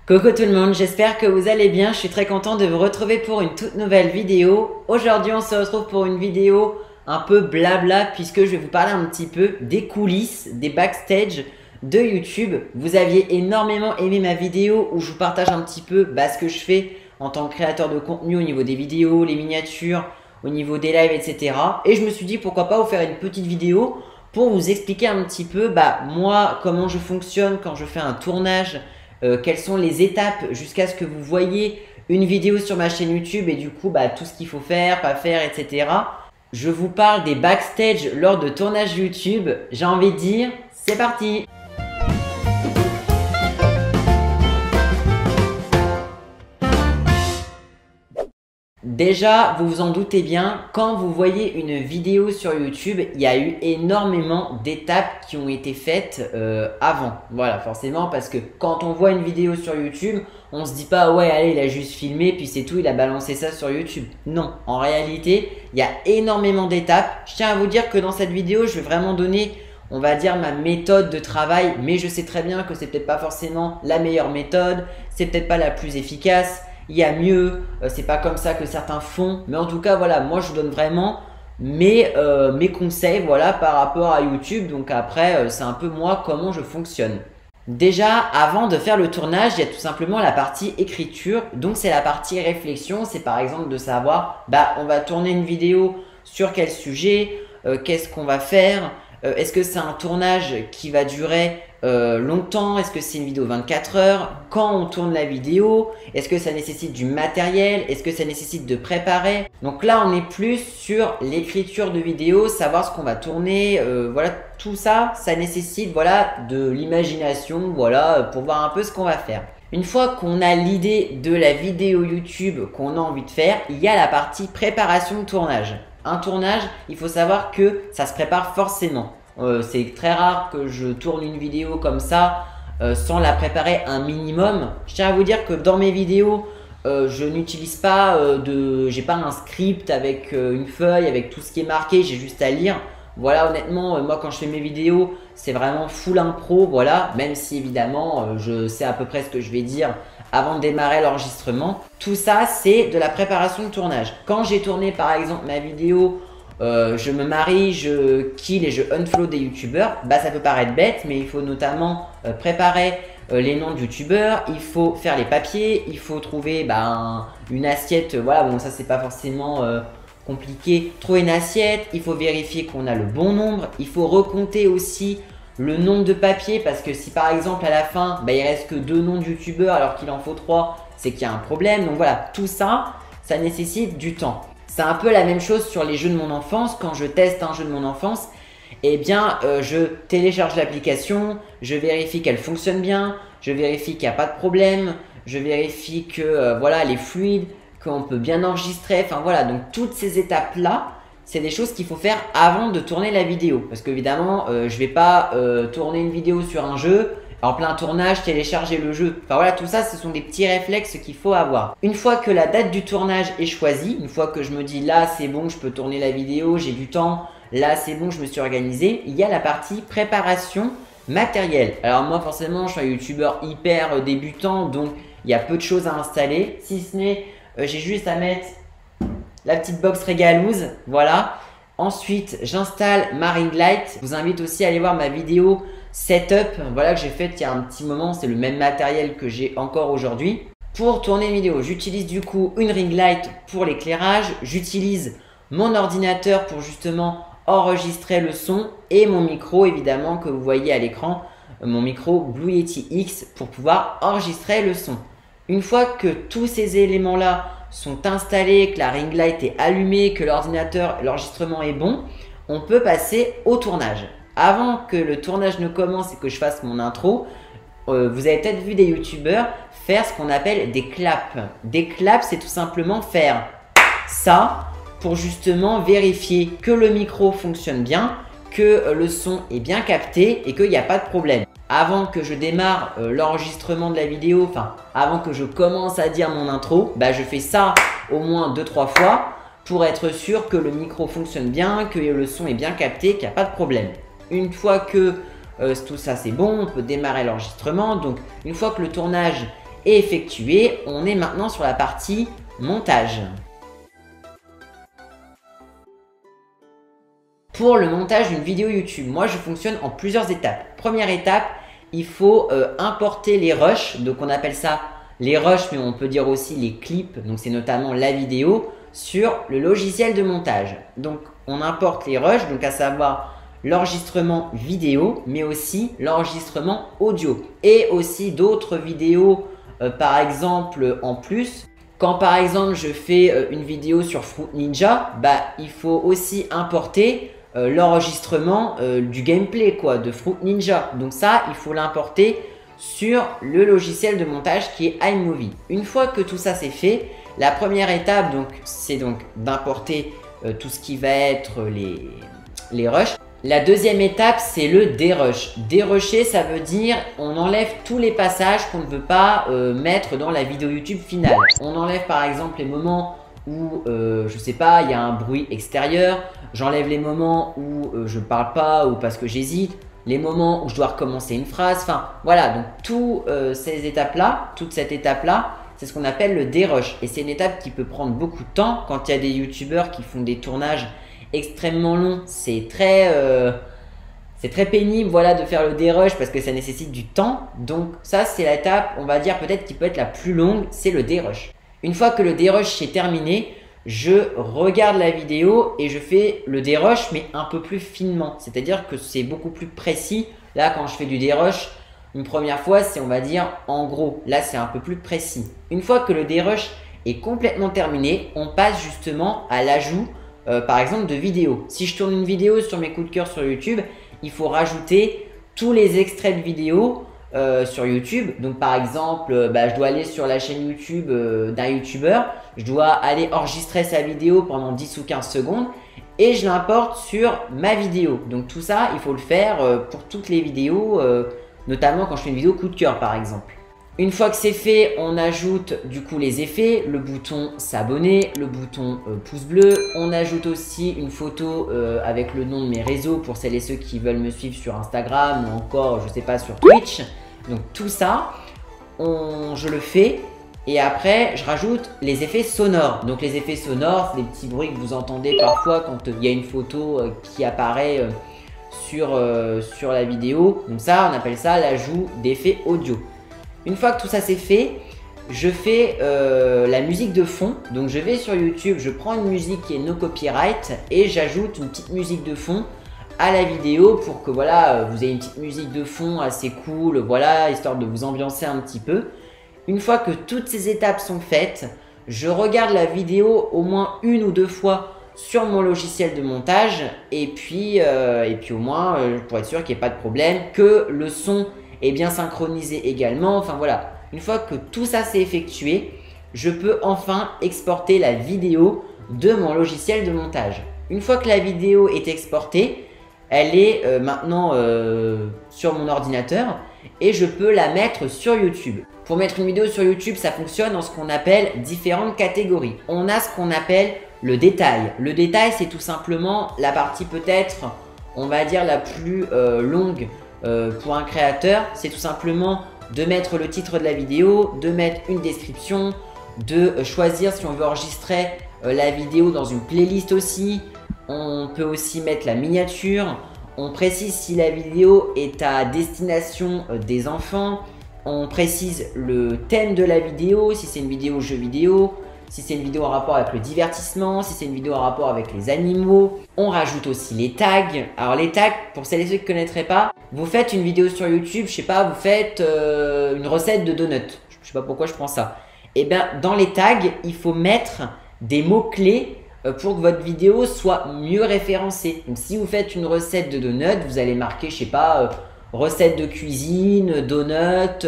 Coucou tout le monde, j'espère que vous allez bien. Je suis très content de vous retrouver pour une toute nouvelle vidéo. Aujourd'hui, on se retrouve pour une vidéo un peu blabla puisque je vais vous parler un petit peu des coulisses, des backstage de YouTube. Vous aviez énormément aimé ma vidéo où je vous partage un petit peu ce que je fais en tant que créateur de contenu au niveau des vidéos, les miniatures, au niveau des lives, etc. Et je me suis dit pourquoi pas vous faire une petite vidéo pour vous expliquer un petit peu moi comment je fonctionne quand je fais un tournage. Quelles sont les étapes jusqu'à ce que vous voyez une vidéo sur ma chaîne YouTube et du coup tout ce qu'il faut faire, pas faire, etc. Je vous parle des backstage lors de tournage YouTube. J'ai envie de dire, c'est parti! Déjà, vous vous en doutez bien, quand vous voyez une vidéo sur YouTube, il y a eu énormément d'étapes qui ont été faites avant. Voilà, forcément, parce que quand on voit une vidéo sur YouTube, on se dit pas « ouais, allez, il a juste filmé, puis c'est tout, il a balancé ça sur YouTube ». Non, en réalité, il y a énormément d'étapes. Je tiens à vous dire que dans cette vidéo, je vais vraiment donner, on va dire, ma méthode de travail, mais je sais très bien que c'est peut-être pas forcément la meilleure méthode, c'est peut-être pas la plus efficace. Il y a mieux, c'est pas comme ça que certains font, mais en tout cas voilà, moi je vous donne vraiment mes conseils par rapport à YouTube. Donc après c'est un peu moi comment je fonctionne. Déjà avant de faire le tournage, il y a tout simplement la partie écriture, donc c'est la partie réflexion. C'est par exemple de savoir on va tourner une vidéo sur quel sujet, qu'est-ce qu'on va faire, est-ce que c'est un tournage qui va durer longtemps, est-ce que c'est une vidéo 24 heures, quand on tourne la vidéo, est-ce que ça nécessite du matériel, est-ce que ça nécessite de préparer. Donc là on est plus sur l'écriture de vidéo, savoir ce qu'on va tourner, voilà, tout ça, ça nécessite de l'imagination, pour voir un peu ce qu'on va faire. Une fois qu'on a l'idée de la vidéo YouTube qu'on a envie de faire, il y a la partie préparation de tournage. Un tournage, il faut savoir que ça se prépare forcément. C'est très rare que je tourne une vidéo comme ça sans la préparer un minimum. Je tiens à vous dire que dans mes vidéos, je n'utilise pas j'ai pas un script avec une feuille, avec tout ce qui est marqué, j'ai juste à lire. Voilà, honnêtement, moi quand je fais mes vidéos, c'est vraiment full impro, voilà, même si évidemment, je sais à peu près ce que je vais dire avant de démarrer l'enregistrement. Tout ça, c'est de la préparation de tournage. Quand j'ai tourné par exemple ma vidéo je me marie, je kill et je unfollow des youtubeurs, ça peut paraître bête, mais il faut notamment préparer les noms de youtubeurs, il faut faire les papiers, il faut trouver une assiette, voilà, bon ça c'est pas forcément compliqué, trouver une assiette, il faut vérifier qu'on a le bon nombre, il faut recompter aussi le nombre de papiers parce que si par exemple à la fin il reste que 2 noms de youtubeurs alors qu'il en faut 3, c'est qu'il y a un problème. Donc voilà, tout ça, ça nécessite du temps. C'est un peu la même chose sur les jeux de mon enfance. Quand je teste un jeu de mon enfance, je télécharge l'application, je vérifie qu'elle fonctionne bien, je vérifie qu'il n'y a pas de problème, je vérifie que elle est fluide, qu'on peut bien enregistrer. Enfin voilà, donc toutes ces étapes-là, c'est des choses qu'il faut faire avant de tourner la vidéo. Parce qu'évidemment, je ne vais pas tourner une vidéo sur un jeu, en plein tournage, télécharger le jeu. Enfin voilà, tout ça, ce sont des petits réflexes qu'il faut avoir. Une fois que la date du tournage est choisie, une fois que je me dis là c'est bon, je peux tourner la vidéo, j'ai du temps, là c'est bon, je me suis organisé, il y a la partie préparation matériel. Alors moi forcément, je suis un youtubeur hyper débutant, donc il y a peu de choses à installer. Si ce n'est, j'ai juste à mettre la petite box Régalouse, voilà. Ensuite, j'installe ma ring light. Je vous invite aussi à aller voir ma vidéo setup, que j'ai faite il y a un petit moment. C'est le même matériel que j'ai encore aujourd'hui. Pour tourner une vidéo, j'utilise du coup une ring light pour l'éclairage. J'utilise mon ordinateur pour justement enregistrer le son et mon micro évidemment que vous voyez à l'écran, mon micro Blue Yeti X pour pouvoir enregistrer le son. Une fois que tous ces éléments-là sont installés, que la ring light est allumée, que l'ordinateur, l'enregistrement est bon, on peut passer au tournage. Avant que le tournage ne commence et que je fasse mon intro, vous avez peut-être vu des youtubeurs faire ce qu'on appelle des claps. Des claps, c'est tout simplement faire ça pour justement vérifier que le micro fonctionne bien, que le son est bien capté et qu'il n'y a pas de problème. Avant que je démarre l'enregistrement de la vidéo, avant que je commence à dire mon intro, je fais ça au moins 2-3 fois pour être sûr que le micro fonctionne bien, que le son est bien capté, qu'il n'y a pas de problème. Une fois que tout ça c'est bon, on peut démarrer l'enregistrement. Donc une fois que le tournage est effectué, on est maintenant sur la partie montage. Pour le montage d'une vidéo YouTube, moi je fonctionne en plusieurs étapes. Première étape, il faut importer les rushs, donc on appelle ça les rushs, mais on peut dire aussi les clips, donc c'est notamment la vidéo, sur le logiciel de montage. Donc on importe les rushs, donc à savoir l'enregistrement vidéo, mais aussi l'enregistrement audio et aussi d'autres vidéos par exemple en plus. Quand par exemple je fais une vidéo sur Fruit Ninja, il faut aussi importer l'enregistrement du gameplay de Fruit Ninja. Donc ça, il faut l'importer sur le logiciel de montage qui est iMovie. Une fois que tout ça c'est fait, la première étape c'est d'importer tout ce qui va être les rushs. La deuxième étape, c'est le dérush. Dérusher, ça veut dire on enlève tous les passages qu'on ne veut pas mettre dans la vidéo YouTube finale. On enlève par exemple les moments où, je sais pas, il y a un bruit extérieur. J'enlève les moments où je parle pas ou parce que j'hésite. Les moments où je dois recommencer une phrase. Enfin, voilà, donc toutes cette étape-là, c'est ce qu'on appelle le dérush. Et c'est une étape qui peut prendre beaucoup de temps quand il y a des youtubeurs qui font des tournages extrêmement long, c'est très pénible de faire le dérush parce que ça nécessite du temps. Donc ça c'est l'étape, on va dire peut-être qui peut être la plus longue, c'est le dérush. Une fois que le dérush est terminé, je regarde la vidéo et je fais le dérush mais un peu plus finement. C'est-à-dire que c'est beaucoup plus précis. Là quand je fais du dérush, une première fois c'est on va dire en gros. Là c'est un peu plus précis. Une fois que le dérush est complètement terminé, on passe justement à l'ajout par exemple de vidéos. Si je tourne une vidéo sur mes coups de cœur sur YouTube, il faut rajouter tous les extraits de vidéos sur YouTube. Donc par exemple, je dois aller sur la chaîne YouTube d'un youtubeur, je dois aller enregistrer sa vidéo pendant 10 ou 15 secondes et je l'importe sur ma vidéo. Donc tout ça, il faut le faire pour toutes les vidéos, notamment quand je fais une vidéo coup de cœur par exemple. Une fois que c'est fait, on ajoute du coup les effets, le bouton s'abonner, le bouton pouce bleu. On ajoute aussi une photo avec le nom de mes réseaux pour celles et ceux qui veulent me suivre sur Instagram ou encore, je sais pas, sur Twitch. Donc tout ça, je le fais et après je rajoute les effets sonores. Donc les effets sonores, c'est des petits bruits que vous entendez parfois quand il y a une photo qui apparaît sur la vidéo. Donc ça, on appelle ça l'ajout d'effets audio. Une fois que tout ça c'est fait, je fais la musique de fond. Donc je vais sur YouTube, je prends une musique qui est no copyright et j'ajoute une petite musique de fond à la vidéo pour que voilà, vous ayez une petite musique de fond assez cool, voilà, histoire de vous ambiancer un petit peu. Une fois que toutes ces étapes sont faites, je regarde la vidéo au moins une ou deux fois sur mon logiciel de montage et puis au moins pour être sûr qu'il n'y ait pas de problème, que le son est bien synchronisé également. Enfin voilà, une fois que tout ça s'est effectué, je peux enfin exporter la vidéo de mon logiciel de montage. Une fois que la vidéo est exportée, elle est maintenant sur mon ordinateur et je peux la mettre sur YouTube. Pour mettre une vidéo sur YouTube, ça fonctionne en ce qu'on appelle différentes catégories. On a ce qu'on appelle le détail. Le détail, c'est tout simplement la partie peut-être, on va dire, la plus longue pour un créateur. C'est tout simplement de mettre le titre de la vidéo, de mettre une description, de choisir si on veut enregistrer la vidéo dans une playlist aussi. On peut aussi mettre la miniature. On précise si la vidéo est à destination des enfants. On précise le thème de la vidéo, si c'est une vidéo jeu vidéo, si c'est une vidéo en rapport avec le divertissement, si c'est une vidéo en rapport avec les animaux. On rajoute aussi les tags. Alors les tags, pour celles et ceux qui ne connaîtraient pas, vous faites une vidéo sur YouTube, je sais pas, vous faites une recette de donuts. Je sais pas pourquoi je prends ça. Et bien dans les tags, il faut mettre des mots-clés pour que votre vidéo soit mieux référencée. Donc si vous faites une recette de donuts, vous allez marquer, je sais pas, recette de cuisine, donuts,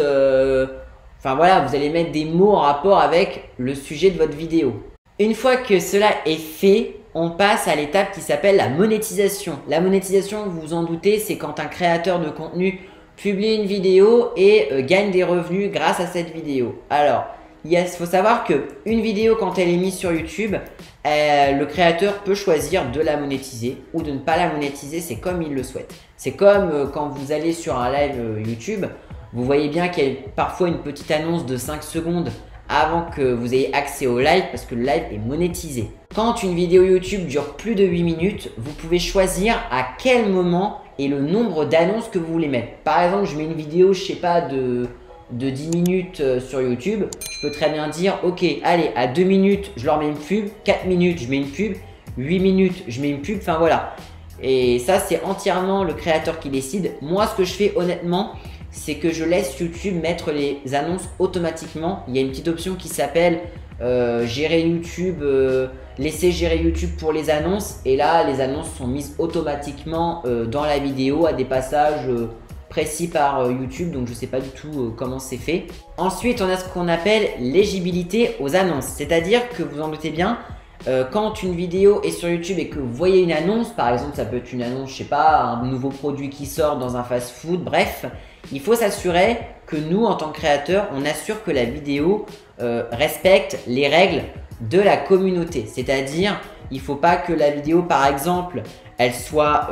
enfin voilà, vous allez mettre des mots en rapport avec le sujet de votre vidéo. Une fois que cela est fait, on passe à l'étape qui s'appelle la monétisation. La monétisation, vous vous en doutez, c'est quand un créateur de contenu publie une vidéo et gagne des revenus grâce à cette vidéo. Alors, il faut savoir qu'une vidéo, quand elle est mise sur YouTube, le créateur peut choisir de la monétiser ou de ne pas la monétiser, c'est comme il le souhaite. C'est comme quand vous allez sur un live YouTube, vous voyez bien qu'il y a parfois une petite annonce de 5 secondes avant que vous ayez accès au live parce que le live est monétisé. Quand une vidéo YouTube dure plus de 8 minutes, vous pouvez choisir à quel moment et le nombre d'annonces que vous voulez mettre. Par exemple, je mets une vidéo, je sais pas, de 10 minutes sur YouTube. Je peux très bien dire, ok, allez, à 2 minutes, je leur mets une pub, 4 minutes, je mets une pub, 8 minutes, je mets une pub, enfin voilà. Et ça, c'est entièrement le créateur qui décide. Moi, ce que je fais honnêtement, c'est que je laisse YouTube mettre les annonces automatiquement. Il y a une petite option qui s'appelle gérer YouTube, laisser gérer YouTube pour les annonces. Et là, les annonces sont mises automatiquement dans la vidéo à des passages précis par YouTube. Donc, je ne sais pas du tout comment c'est fait. Ensuite, on a ce qu'on appelle l'éligibilité aux annonces. C'est-à-dire que vous en doutez bien, quand une vidéo est sur YouTube et que vous voyez une annonce, par exemple ça peut être une annonce, je sais pas, un nouveau produit qui sort dans un fast-food, bref, il faut s'assurer que nous en tant que créateurs, on assure que la vidéo respecte les règles de la communauté. C'est-à-dire, il ne faut pas que la vidéo par exemple, elle soit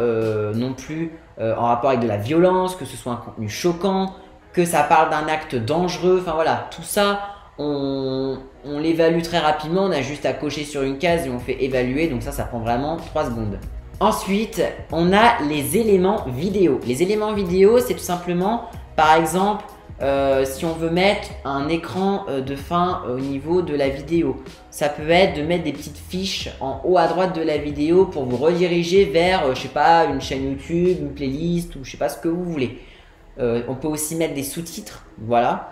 non plus en rapport avec de la violence, que ce soit un contenu choquant, que ça parle d'un acte dangereux, enfin voilà, tout ça. On l'évalue très rapidement, on a juste à cocher sur une case et on fait évaluer, donc ça prend vraiment 3 secondes. Ensuite, on a les éléments vidéo. Les éléments vidéo, c'est tout simplement, par exemple, si on veut mettre un écran de fin au niveau de la vidéo. Ça peut être de mettre des petites fiches en haut à droite de la vidéo pour vous rediriger vers, je sais pas, une chaîne YouTube, une playlist ou je sais pas ce que vous voulez. On peut aussi mettre des sous-titres, voilà.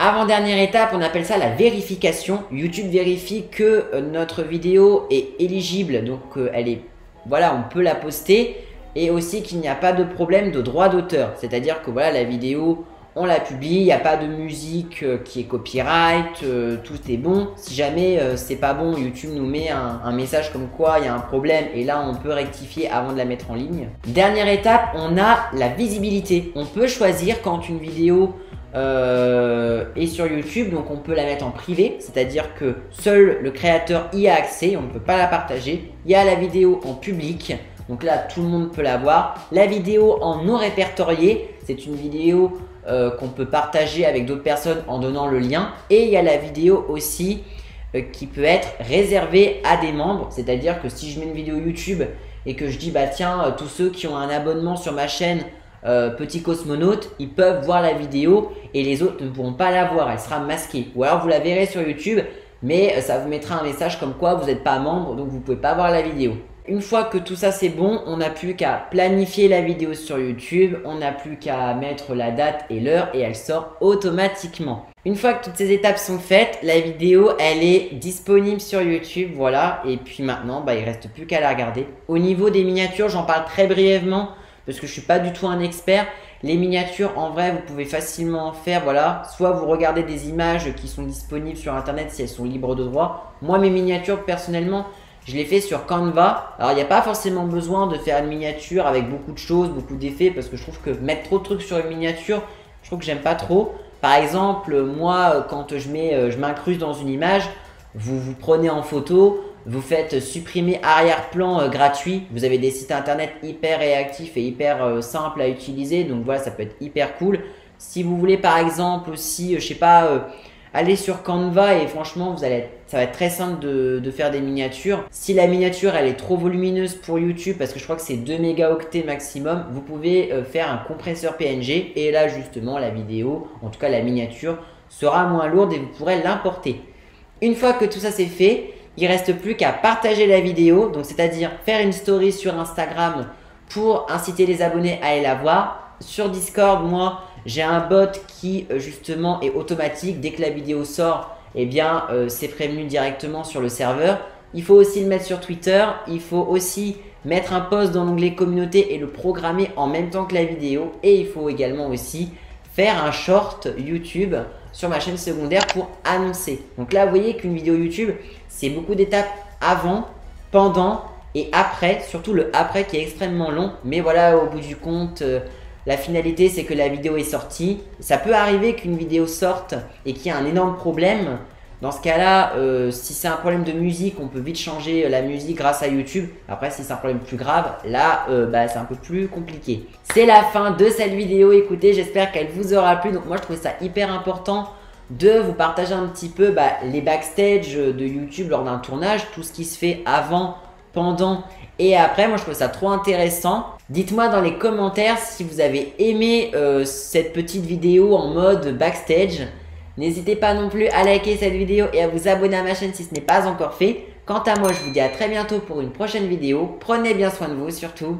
Avant-dernière étape, on appelle ça la vérification. YouTube vérifie que notre vidéo est éligible, donc elle est, voilà, on peut la poster et aussi qu'il n'y a pas de problème de droit d'auteur. C'est-à-dire que voilà, la vidéo, on la publie, il n'y a pas de musique qui est copyright, tout est bon. Si jamais c'est pas bon, YouTube nous met un message comme quoi il y a un problème et là on peut rectifier avant de la mettre en ligne. Dernière étape, on a la visibilité. On peut choisir quand une vidéo et sur YouTube, donc on peut la mettre en privé, c'est-à-dire que seul le créateur y a accès, on ne peut pas la partager. Il y a la vidéo en public, donc là tout le monde peut la voir. La vidéo en non répertorié, c'est une vidéo qu'on peut partager avec d'autres personnes en donnant le lien. Et il y a la vidéo aussi qui peut être réservée à des membres, c'est-à-dire que si je mets une vidéo YouTube et que je dis bah tiens, tous ceux qui ont un abonnement sur ma chaîne Petit Cosmonaute, ils peuvent voir la vidéo et les autres ne pourront pas la voir, elle sera masquée. Ou alors vous la verrez sur YouTube, mais ça vous mettra un message comme quoi vous n'êtes pas membre, donc vous ne pouvez pas voir la vidéo. Une fois que tout ça c'est bon, on n'a plus qu'à planifier la vidéo sur YouTube, on n'a plus qu'à mettre la date et l'heure et elle sort automatiquement. Une fois que toutes ces étapes sont faites, la vidéo elle est disponible sur YouTube, voilà. Et puis maintenant, bah, il ne reste plus qu'à la regarder. Au niveau des miniatures, j'en parle très brièvement parce que je ne suis pas du tout un expert. Les miniatures, en vrai, vous pouvez facilement en faire, voilà. Soit vous regardez des images qui sont disponibles sur Internet si elles sont libres de droit. Moi, mes miniatures, personnellement, je les fais sur Canva. Alors, il n'y a pas forcément besoin de faire une miniature avec beaucoup de choses, beaucoup d'effets, parce que je trouve que mettre trop de trucs sur une miniature, je trouve que j'aime pas trop. Par exemple, moi, quand je m'incruste dans une image, vous prenez en photo, vous faites supprimer arrière-plan gratuit. Vous avez des sites internet hyper réactifs et hyper simples à utiliser. Donc voilà, ça peut être hyper cool. Si vous voulez par exemple aussi, je sais pas, aller sur Canva et franchement, ça va être très simple de faire des miniatures. Si la miniature elle est trop volumineuse pour YouTube, parce que je crois que c'est 2 mégaoctets maximum, vous pouvez faire un compresseur PNG et là justement la vidéo, en tout cas la miniature, sera moins lourde et vous pourrez l'importer. Une fois que tout ça c'est fait, il ne reste plus qu'à partager la vidéo, donc c'est-à-dire faire une story sur Instagram pour inciter les abonnés à aller la voir. Sur Discord, moi, j'ai un bot qui justement est automatique. Dès que la vidéo sort, eh bien, c'est prévenu directement sur le serveur. Il faut aussi le mettre sur Twitter. Il faut aussi mettre un post dans l'onglet communauté et le programmer en même temps que la vidéo. Et il faut également aussi faire un short YouTube sur ma chaîne secondaire pour annoncer. Donc là, vous voyez qu'une vidéo YouTube, c'est beaucoup d'étapes avant, pendant et après. Surtout le après qui est extrêmement long. Mais voilà, au bout du compte, la finalité, c'est que la vidéo est sortie. Ça peut arriver qu'une vidéo sorte et qu'il y ait un énorme problème. Dans ce cas-là, si c'est un problème de musique, on peut vite changer la musique grâce à YouTube. Après, si c'est un problème plus grave, là, c'est un peu plus compliqué. C'est la fin de cette vidéo. Écoutez, j'espère qu'elle vous aura plu. Donc moi, je trouvais ça hyper important de vous partager un petit peu les backstage de YouTube lors d'un tournage, tout ce qui se fait avant, pendant et après. Moi, je trouve ça trop intéressant. Dites-moi dans les commentaires si vous avez aimé cette petite vidéo en mode backstage. N'hésitez pas non plus à liker cette vidéo et à vous abonner à ma chaîne si ce n'est pas encore fait. Quant à moi, je vous dis à très bientôt pour une prochaine vidéo. Prenez bien soin de vous surtout.